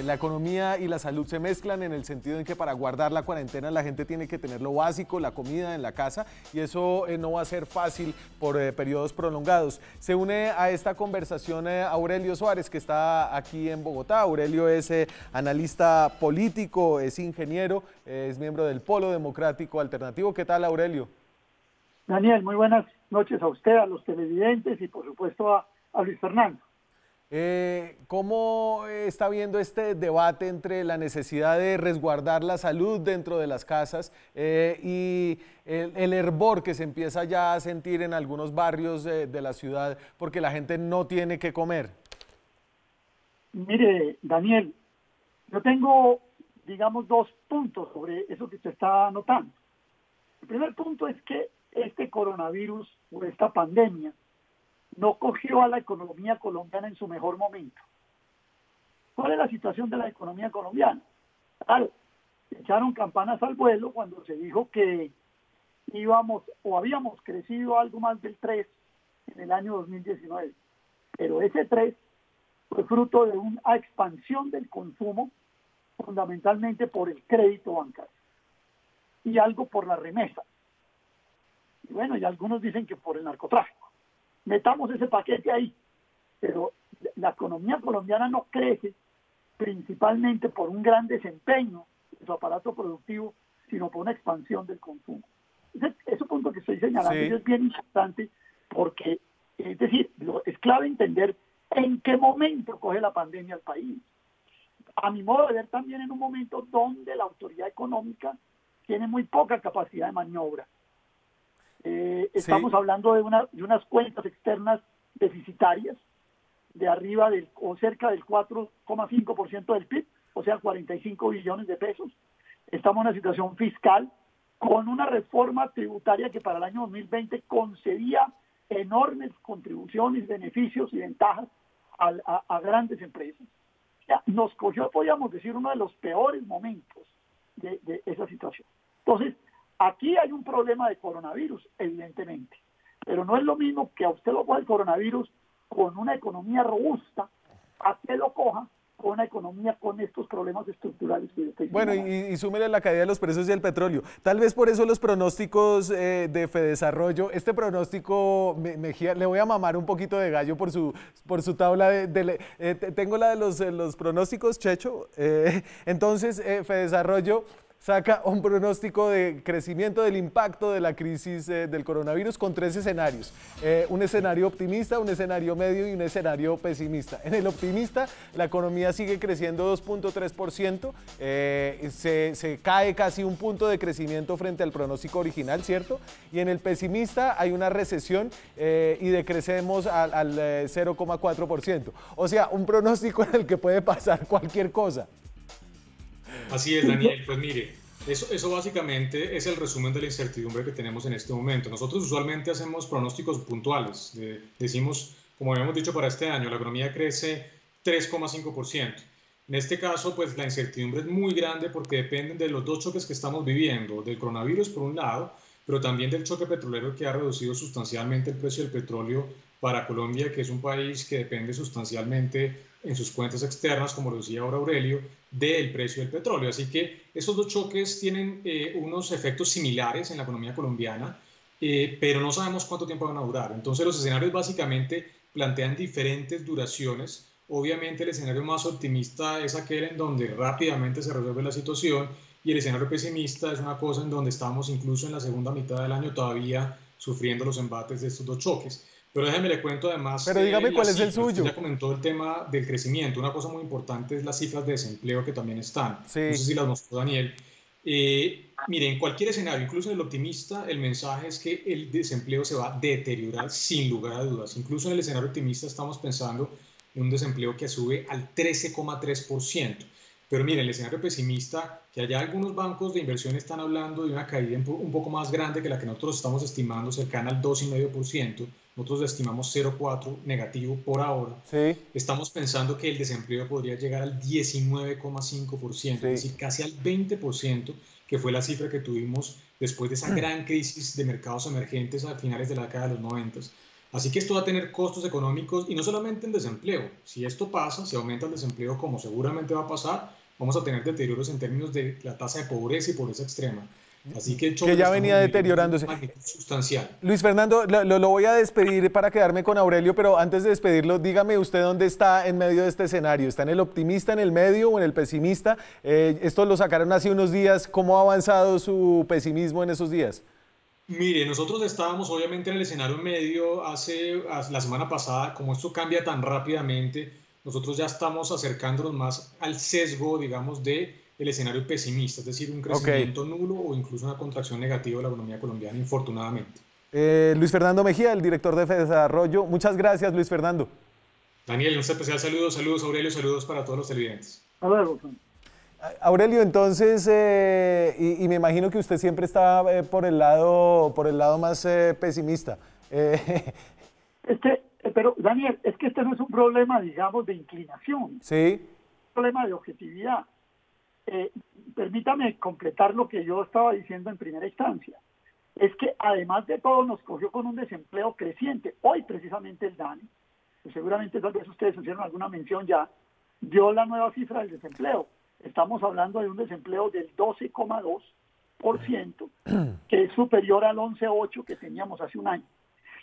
La economía y la salud se mezclan en el sentido en que para guardar la cuarentena la gente tiene que tener lo básico, la comida en la casa, y eso no va a ser fácil por periodos prolongados. Se une a esta conversación Aurelio Suárez, que está aquí en Bogotá. Aurelio es analista político, es ingeniero, es miembro del Polo Democrático Alternativo. ¿Qué tal, Aurelio? Daniel, muy buenas noches a usted, a los televidentes y por supuesto a Luis Fernando. ¿Cómo está viendo este debate entre la necesidad de resguardar la salud dentro de las casas y el hervor que se empieza ya a sentir en algunos barrios de la ciudad porque la gente no tiene que comer? Mire, Daniel, yo tengo, digamos, dos puntos sobre eso que usted está notando. El primer punto es que este coronavirus o esta pandemia no cogió a la economía colombiana en su mejor momento. ¿Cuál es la situación de la economía colombiana? Claro, echaron campanas al vuelo cuando se dijo que íbamos o habíamos crecido algo más del 3 en el año 2019. Pero ese 3 fue fruto de una expansión del consumo, fundamentalmente por el crédito bancario y algo por la remesa. Y bueno, y algunos dicen que por el narcotráfico. Metamos ese paquete ahí, pero la economía colombiana no crece principalmente por un gran desempeño de su aparato productivo, sino por una expansión del consumo. Ese punto que estoy señalando sí, es bien importante porque, es decir, es clave entender en qué momento coge la pandemia al país. A mi modo de ver, también en un momento donde la autoridad económica tiene muy poca capacidad de maniobra. Estamos hablando de unas cuentas externas deficitarias de arriba o cerca del 4,5% del PIB, o sea, 45 billones de pesos. Estamos en una situación fiscal con una reforma tributaria que para el año 2020 concedía enormes contribuciones, beneficios y ventajas a grandes empresas. O sea, nos cogió, podríamos decir, uno de los peores momentos de esa situación. Entonces, aquí hay un problema de coronavirus, evidentemente, pero no es lo mismo que a usted lo coja el coronavirus con una economía robusta, a que lo coja con una economía con estos problemas estructurales que yo estoy Bueno, y súmele la caída de los precios del petróleo. Tal vez por eso los pronósticos de Fedesarrollo, este pronóstico, Mejía, le voy a mamar un poquito de gallo por su tabla tengo la de los pronósticos, Checho. Entonces, Fedesarrollo saca un pronóstico de crecimiento del impacto de la crisis del coronavirus con 3 escenarios. Un escenario optimista, un escenario medio y un escenario pesimista. En el optimista, la economía sigue creciendo 2.3%, se cae casi un punto de crecimiento frente al pronóstico original, ¿cierto? Y en el pesimista hay una recesión y decrecemos al 0,4%. O sea, un pronóstico en el que puede pasar cualquier cosa. Así es, Daniel. Pues mire, eso básicamente es el resumen de la incertidumbre que tenemos en este momento. Nosotros usualmente hacemos pronósticos puntuales. Decimos, como habíamos dicho para este año, la economía crece 3,5%. En este caso, pues la incertidumbre es muy grande porque dependen de los dos choques que estamos viviendo, del coronavirus por un lado, pero también del choque petrolero que ha reducido sustancialmente el precio del petróleo para Colombia, que es un país que depende sustancialmente en sus cuentas externas, como lo decía ahora Aurelio, del precio del petróleo. Así que esos dos choques tienen unos efectos similares en la economía colombiana, pero no sabemos cuánto tiempo van a durar. Entonces los escenarios básicamente plantean diferentes duraciones. Obviamente el escenario más optimista es aquel en donde rápidamente se resuelve la situación, y el escenario pesimista es una cosa en donde estamos incluso en la segunda mitad del año todavía sufriendo los embates de estos dos choques. Pero déjeme le cuento además... Pero dígame cuál es el suyo. Ya comentó el tema del crecimiento. Una cosa muy importante es las cifras de desempleo que también están. Sí. No sé si las mostró Daniel. Miren, en cualquier escenario, incluso en el optimista, el mensaje es que el desempleo se va a deteriorar sin lugar a dudas. Incluso en el escenario optimista estamos pensando en un desempleo que sube al 13,3%. Pero miren, el escenario pesimista, que allá algunos bancos de inversión están hablando de una caída un poco más grande que la que nosotros estamos estimando, cercana al 2,5%, nosotros estimamos 0,4 negativo por ahora. Sí. Estamos pensando que el desempleo podría llegar al 19,5%, Sí. es decir, casi al 20%, que fue la cifra que tuvimos después de esa gran crisis de mercados emergentes a finales de la década de los 90. Así que esto va a tener costos económicos y no solamente en desempleo. Si esto pasa, si aumenta el desempleo, como seguramente va a pasar, vamos a tener deterioros en términos de la tasa de pobreza y pobreza extrema. Así que el choque que ya venía deteriorándose. Sustancial. Luis Fernando, lo voy a despedir para quedarme con Aurelio, pero antes de despedirlo, dígame usted dónde está en medio de este escenario. ¿Está en el optimista, en el medio o en el pesimista? Esto lo sacaron hace unos días. ¿Cómo ha avanzado su pesimismo en esos días? Mire, nosotros estábamos obviamente en el escenario medio la semana pasada. Como esto cambia tan rápidamente, nosotros ya estamos acercándonos más al sesgo, digamos, del escenario pesimista, es decir, un crecimiento nulo o incluso una contracción negativa de la economía colombiana, infortunadamente. Luis Fernando Mejía, el director de Fedesarrollo. Muchas gracias, Luis Fernando. Daniel, un especial saludo, saludos Aurelio, saludos para todos los televidentes. A ver, Aurelio, entonces, y me imagino que usted siempre está por el lado más pesimista. Pero Daniel, es que este no es un problema, digamos, de inclinación. Sí. Es un problema de objetividad. Permítame completar lo que yo estaba diciendo en primera instancia. Es que además de todo nos cogió con un desempleo creciente. Hoy precisamente el DANE, que seguramente tal vez ustedes hicieron alguna mención ya, dio la nueva cifra del desempleo. Estamos hablando de un desempleo del 12,2%, que es superior al 11,8% que teníamos hace un año.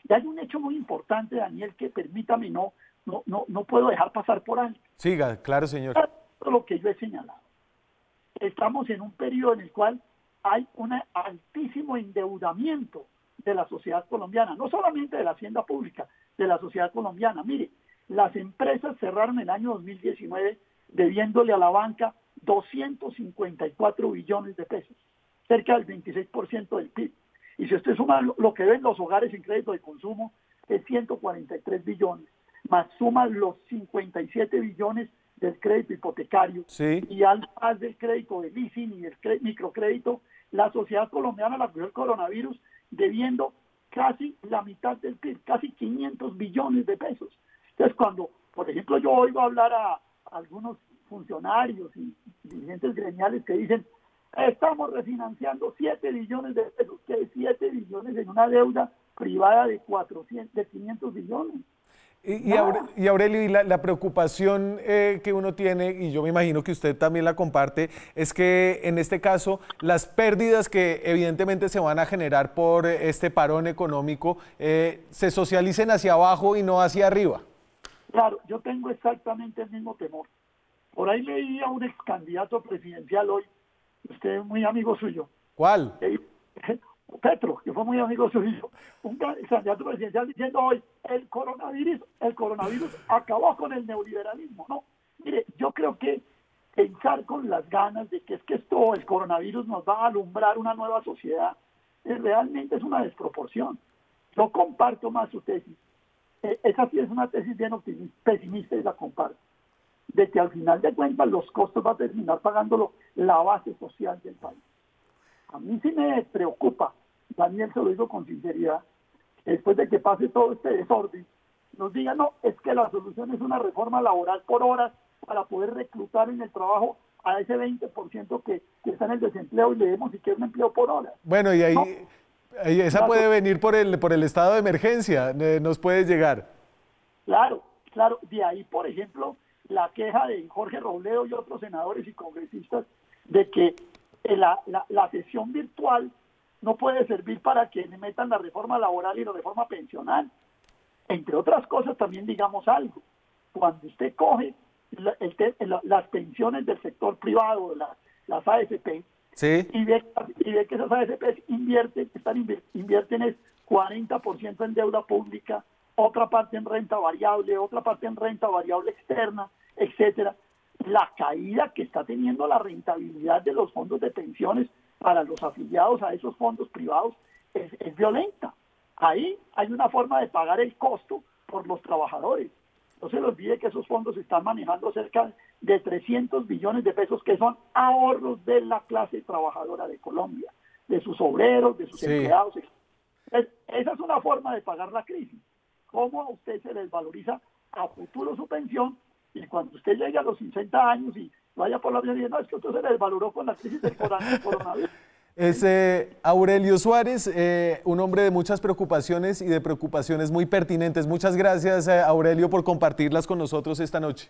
Y hay un hecho muy importante, Daniel, que permítame, no puedo dejar pasar por alto. Siga, claro, señor. Lo que yo he señalado. Estamos en un periodo en el cual hay un altísimo endeudamiento de la sociedad colombiana, no solamente de la hacienda pública, de la sociedad colombiana. Mire, las empresas cerraron el año 2019 debiéndole a la banca 254 billones de pesos, cerca del 26% del PIB. Y si usted suma lo que ven los hogares en crédito de consumo, es 143 billones, más suma los 57 billones del crédito hipotecario, sí, y además del crédito de leasing y del microcrédito, la sociedad colombiana la cogió el coronavirus debiendo casi la mitad del PIB, casi 500 billones de pesos. Entonces, cuando, por ejemplo, yo oigo hablar a algunos funcionarios y dirigentes gremiales que dicen, estamos refinanciando 7 billones de pesos, que 7 billones en una deuda privada de 500 billones. Y Aurelio, y la preocupación que uno tiene, y yo me imagino que usted también la comparte, es que en este caso las pérdidas que evidentemente se van a generar por este parón económico se socialicen hacia abajo y no hacia arriba. Claro, yo tengo exactamente el mismo temor. Por ahí leí a un ex candidato presidencial hoy, usted es muy amigo suyo. ¿Cuál? Petro, que fue muy amigo suyo, un candidato presidencial diciendo hoy, el coronavirus acabó con el neoliberalismo. No, mire, yo creo que pensar con las ganas de que es que el coronavirus nos va a alumbrar una nueva sociedad, realmente es una desproporción. Yo comparto más su tesis. Esa sí es una tesis bien pesimista y la comparto. De que al final de cuentas los costos va a terminar pagándolo la base social del país. A mí sí me preocupa, Daniel, se lo digo con sinceridad, después de que pase todo este desorden, nos digan, no, es que la solución es una reforma laboral por horas para poder reclutar en el trabajo a ese 20% que está en el desempleo y le demos siquiera un empleo por hora. Bueno, y ahí esa puede venir por el estado de emergencia, nos puede llegar. Claro, de ahí, por ejemplo, la queja de Jorge Robledo y otros senadores y congresistas de que la sesión virtual no puede servir para que le metan la reforma laboral y la reforma pensional. Entre otras cosas, también digamos algo. Cuando usted coge las pensiones del sector privado, las AFP, sí, y ve que esas AFP invierten es 40% en deuda pública, otra parte en renta variable, otra parte en renta variable externa, etcétera. La caída que está teniendo la rentabilidad de los fondos de pensiones para los afiliados a esos fondos privados es violenta. Ahí hay una forma de pagar el costo por los trabajadores. No se le olvide que esos fondos están manejando cerca de 300 billones de pesos que son ahorros de la clase trabajadora de Colombia, de sus obreros, de sus empleados. Entonces, esa es una forma de pagar la crisis. cómo a usted se les valoriza a futuro su pensión, y cuando usted llegue a los 60 años y vaya por la vida y no, es que usted se les valoró con la crisis del coronavirus. Es Aurelio Suárez, un hombre de muchas preocupaciones y de preocupaciones muy pertinentes. Muchas gracias, Aurelio, por compartirlas con nosotros esta noche.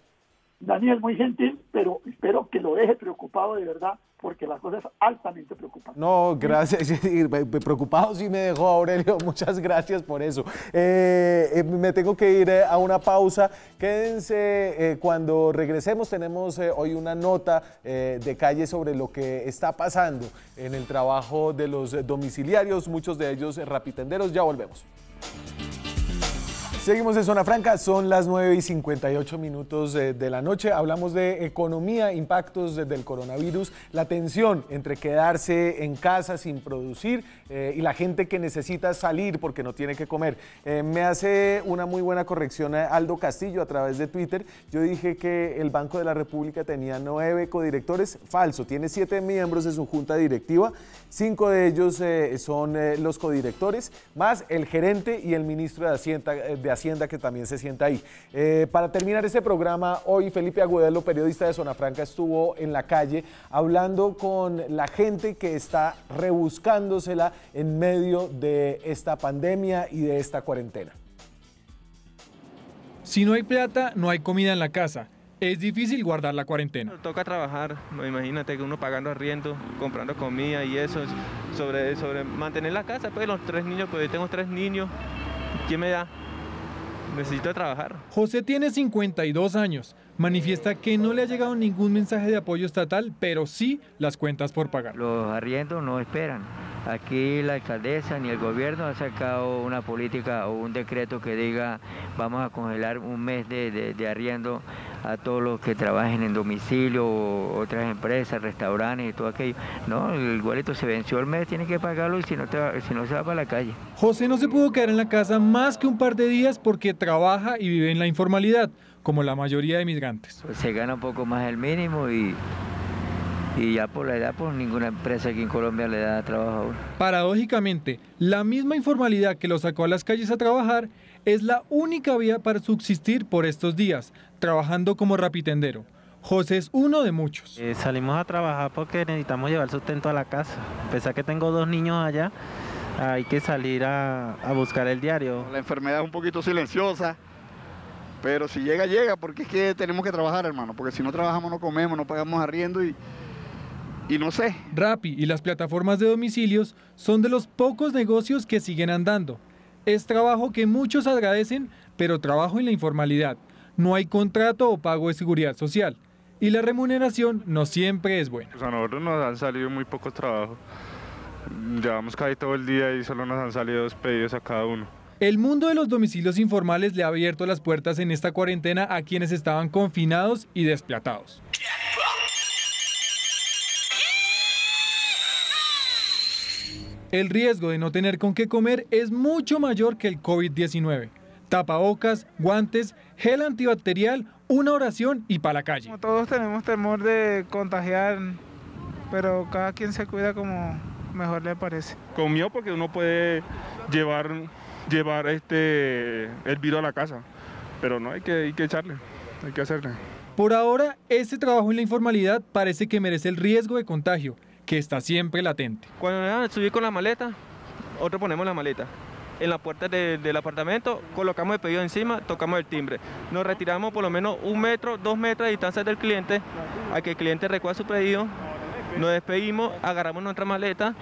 Daniel, muy gentil, pero espero que lo deje preocupado de verdad, porque la cosa es altamente preocupante. No, gracias. Preocupado sí me dejó, Aurelio. Muchas gracias por eso. Me tengo que ir a una pausa. Quédense, cuando regresemos tenemos hoy una nota de calle sobre lo que está pasando en el trabajo de los domiciliarios, muchos de ellos rapitenderos. Ya volvemos. Seguimos en Zona Franca, son las 9:58 de la noche. Hablamos de economía, impactos del coronavirus, la tensión entre quedarse en casa sin producir y la gente que necesita salir porque no tiene que comer. Me hace una muy buena corrección Aldo Castillo a través de Twitter. Yo dije que el Banco de la República tenía 9 codirectores. Falso, tiene 7 miembros de su junta directiva. 5 de ellos son los codirectores, más el gerente y el ministro de Hacienda que también se sienta ahí. Para terminar este programa, hoy Felipe Agudelo, periodista de Zona Franca, estuvo en la calle hablando con la gente que está rebuscándosela en medio de esta pandemia y de esta cuarentena. Si no hay plata, no hay comida en la casa. Es difícil guardar la cuarentena. Toca trabajar, no, imagínate que uno pagando arriendo, comprando comida y eso, sobre mantener la casa, pues los 3 niños, pues yo tengo 3 niños, ¿quién me da? Necesito trabajar. José tiene 52 años, manifiesta que no le ha llegado ningún mensaje de apoyo estatal, pero sí las cuentas por pagar. Los arriendos no esperan. Aquí la alcaldesa ni el gobierno ha sacado una política o un decreto que diga vamos a congelar un mes de arriendo a todos los que trabajen en domicilio, o otras empresas, restaurantes y todo aquello. No, el igualito se venció el mes, tiene que pagarlo y si no se va para la calle. José no se pudo quedar en la casa más que un par de días porque trabaja y vive en la informalidad, como la mayoría de migrantes. Pues se gana un poco más el mínimo y ya por la edad, pues ninguna empresa aquí en Colombia le da trabajo a uno. Paradójicamente, la misma informalidad que lo sacó a las calles a trabajar es la única vía para subsistir por estos días, trabajando como rapitendero. José es uno de muchos. Salimos a trabajar porque necesitamos llevar sustento a la casa. A pesar que tengo 2 niños allá, hay que salir a buscar el diario. La enfermedad es un poquito silenciosa, pero si llega, llega, porque es que tenemos que trabajar, hermano, porque si no trabajamos no comemos, no pagamos arriendo y no sé. Rappi y las plataformas de domicilios son de los pocos negocios que siguen andando. Es trabajo que muchos agradecen, pero trabajo en la informalidad. No hay contrato o pago de seguridad social. Y la remuneración no siempre es buena. Pues a nosotros nos han salido muy pocos trabajos. Llevamos casi todo el día y solo nos han salido 2 pedidos a cada uno. El mundo de los domicilios informales le ha abierto las puertas en esta cuarentena a quienes estaban confinados y desplatados. El riesgo de no tener con qué comer es mucho mayor que el COVID-19. Tapabocas, guantes, gel antibacterial, una oración y para la calle. Como todos tenemos temor de contagiar, pero cada quien se cuida como mejor le parece. Comió porque uno puede llevar el virus a la casa, pero no hay que echarle, hay que hacerle. Por ahora, este trabajo en la informalidad parece que merece el riesgo de contagio, que está siempre latente. Cuando nos dejan subir con la maleta, nosotros ponemos la maleta. En la puerta del apartamento, colocamos el pedido encima, tocamos el timbre. Nos retiramos por lo menos 1 metro, 2 metros de distancia del cliente, a que el cliente recoja su pedido, nos despedimos, agarramos nuestra maleta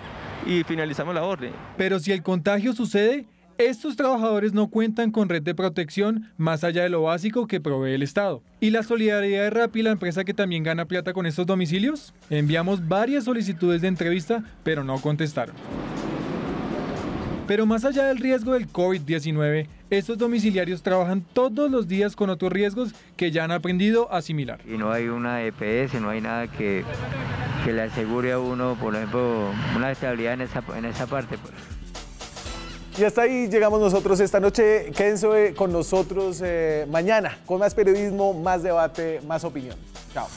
y finalizamos la orden. Pero si el contagio sucede, estos trabajadores no cuentan con red de protección más allá de lo básico que provee el Estado. ¿Y la solidaridad de Rappi, la empresa que también gana plata con estos domicilios? Enviamos varias solicitudes de entrevista, pero no contestaron. Pero más allá del riesgo del COVID-19, estos domiciliarios trabajan todos los días con otros riesgos que ya han aprendido a asimilar. Y no hay una EPS, no hay nada que le asegure a uno, por ejemplo, una estabilidad en esa parte. Y hasta ahí llegamos nosotros esta noche. Quédense con nosotros mañana con más periodismo, más debate, más opinión. Chao.